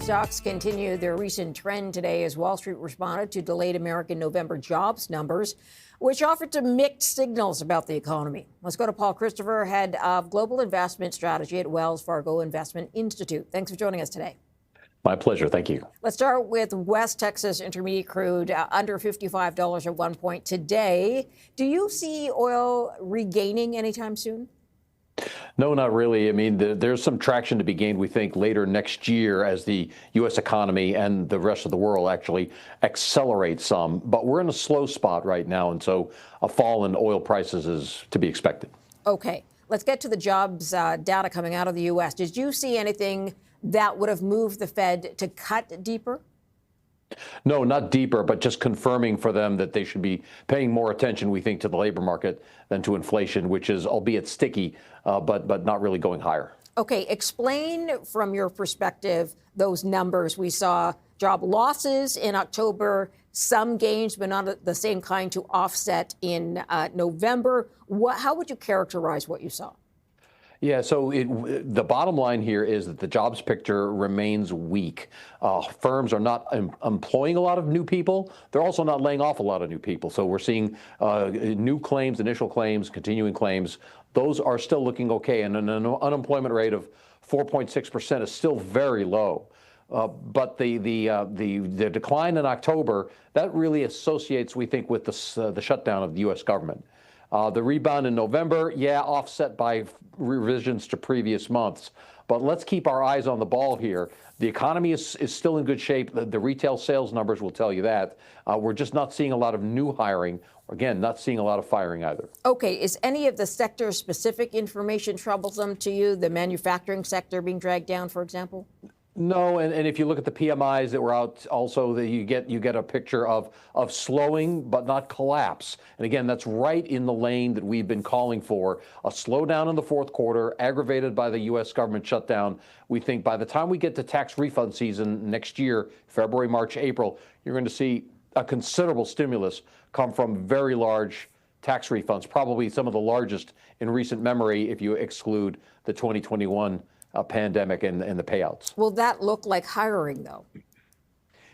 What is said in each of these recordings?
Stocks continue their recent trend today as Wall Street responded to delayed American November jobs numbers, which offered some mixed signals about the economy. Let's go to Paul Christopher, head of global investment strategy at Wells Fargo Investment Institute. Thanks for joining us today. My pleasure. Thank you. Let's start with West Texas Intermediate crude under $55 at one point today. Do you see oil regaining anytime soon? No, not really. I mean, there's some traction to be gained, we think, later next year as the U.S. economy and the rest of the world actually accelerate some. But we're in a slow spot right now, and so a fall in oil prices is to be expected. Okay, let's get to the jobs data coming out of the U.S. Did you see anything that would have moved the Fed to cut deeper? No, not deeper, but just confirming for them that they should be paying more attention, we think, to the labor market than to inflation, which is, albeit sticky, but not really going higher. Okay, explain from your perspective those numbers. We saw job losses in October, some gains, but not the same kind to offset in November. How would you characterize what you saw? Yeah, so the bottom line here is that the jobs picture remains weak. Firms are not employing a lot of new people. They're also not laying off a lot of new people. So we're seeing new claims, initial claims, continuing claims. Those are still looking okay. And an unemployment rate of 4.6% is still very low. But the decline in October, that really associates, we think, with the shutdown of the U.S. government. The rebound in November, offset by revisions to previous months. But let's keep our eyes on the ball here. The economy is still in good shape. The retail sales numbers will tell you that. We're just not seeing a lot of new hiring. Again, not seeing a lot of firing either. Okay. Is any of the sector-specific information troublesome to you? The manufacturing sector being dragged down, for example? No, and if you look at the PMIs that were out, also you get a picture of slowing but not collapse. And again, that's right in the lane that we've been calling for. A slowdown in the fourth quarter, aggravated by the U.S. government shutdown. We think by the time we get to tax refund season next year, February, March, April, you're going to see a considerable stimulus come from very large tax refunds, probably some of the largest in recent memory if you exclude the 2021 pandemic and the payouts. Will that look like hiring, though?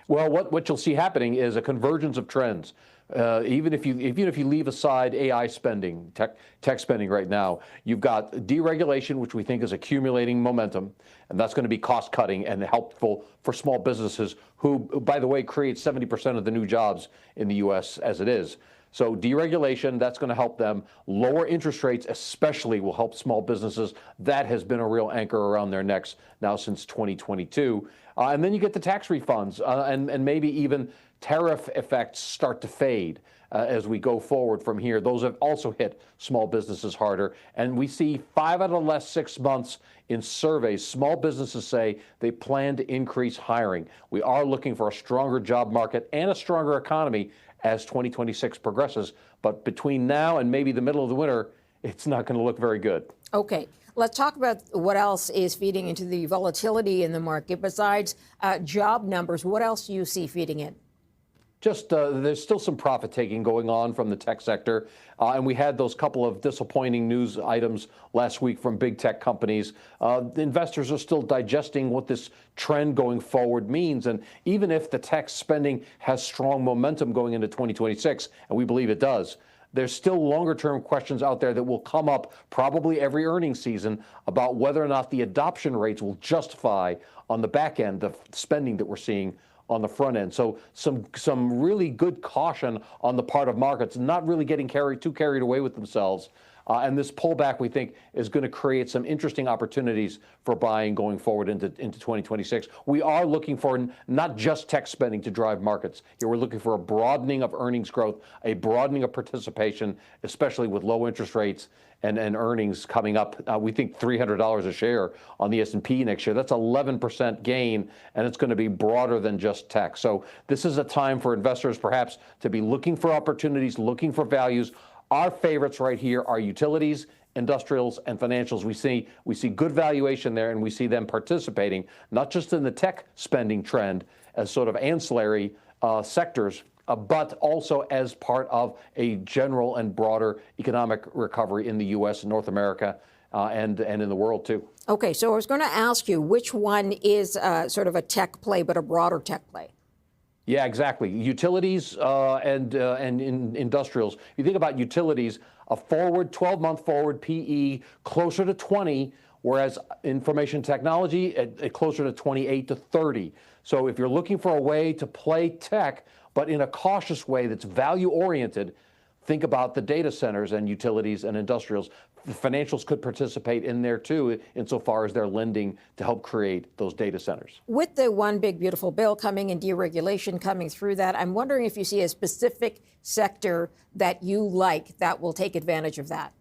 Well, what you'll see happening is a convergence of trends. Even if you leave aside AI spending, tech spending right now, you've got deregulation, which we think is accumulating momentum, and that's going to be cost cutting and helpful for small businesses who, by the way, create 70% of the new jobs in the U.S. as it is. So deregulation, that's going to help them. Lower interest rates especially will help small businesses. That has been a real anchor around their necks now since 2022. And then you get the tax refunds and maybe even tariff effects start to fade as we go forward from here. Those have also hit small businesses harder. And we see 5 out of the last 6 months in surveys, small businesses say they plan to increase hiring. We are looking for a stronger job market and a stronger economy as 2026 progresses. But between now and maybe the middle of the winter, it's not going to look very good. Okay. Let's talk about what else is feeding into the volatility in the market. Besides job numbers, what else do you see feeding in? Just there's still some profit taking going on from the tech sector. And we had those couple of disappointing news items last week from big tech companies. The investors are still digesting what this trend going forward means. And even if the tech spending has strong momentum going into 2026, and we believe it does, there's still longer term questions out there that will come up probably every earnings season about whether or not the adoption rates will justify on the back end the spending that we're seeing on the front end. So some really good caution on the part of markets, not really getting too carried away with themselves. And this pullback, we think, is going to create some interesting opportunities for buying going forward into 2026. We are looking for not just tech spending to drive markets. Here we're looking for a broadening of earnings growth, a broadening of participation, especially with low interest rates and earnings coming up. We think $300 a share on the S&P next year. That's 11% gain, and it's going to be broader than just tech. So this is a time for investors perhaps to be looking for opportunities, looking for values. Our favorites right here are utilities, industrials, and financials. We see good valuation there, and we see them participating, not just in the tech spending trend as sort of ancillary sectors, but also as part of a general and broader economic recovery in the U.S. and North America and in the world, too. Okay, so I was going to ask you which one is sort of a tech play, but a broader tech play. Yeah, exactly. Utilities and industrials. You think about utilities, a 12-month forward PE closer to 20, whereas information technology closer to 28 to 30. So if you're looking for a way to play tech, but in a cautious way that's value-oriented, think about the data centers and utilities and industrials. The financials could participate in there too, insofar as they're lending to help create those data centers. With the one big beautiful bill coming and deregulation coming through that, I'm wondering if you see a specific sector that you like that will take advantage of that.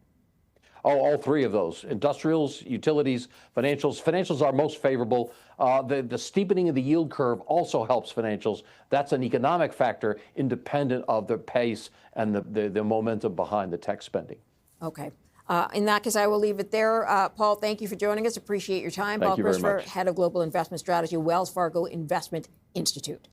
Oh, all three of those: industrials, utilities, financials. Financials are most favorable. The steepening of the yield curve also helps financials. That's an economic factor independent of the pace and the momentum behind the tech spending. Okay. In that case, I will leave it there. Paul, thank you for joining us. Appreciate your time. Thank Paul you very Christopher, much. Head of Global Investment Strategy, Wells Fargo Investment Institute.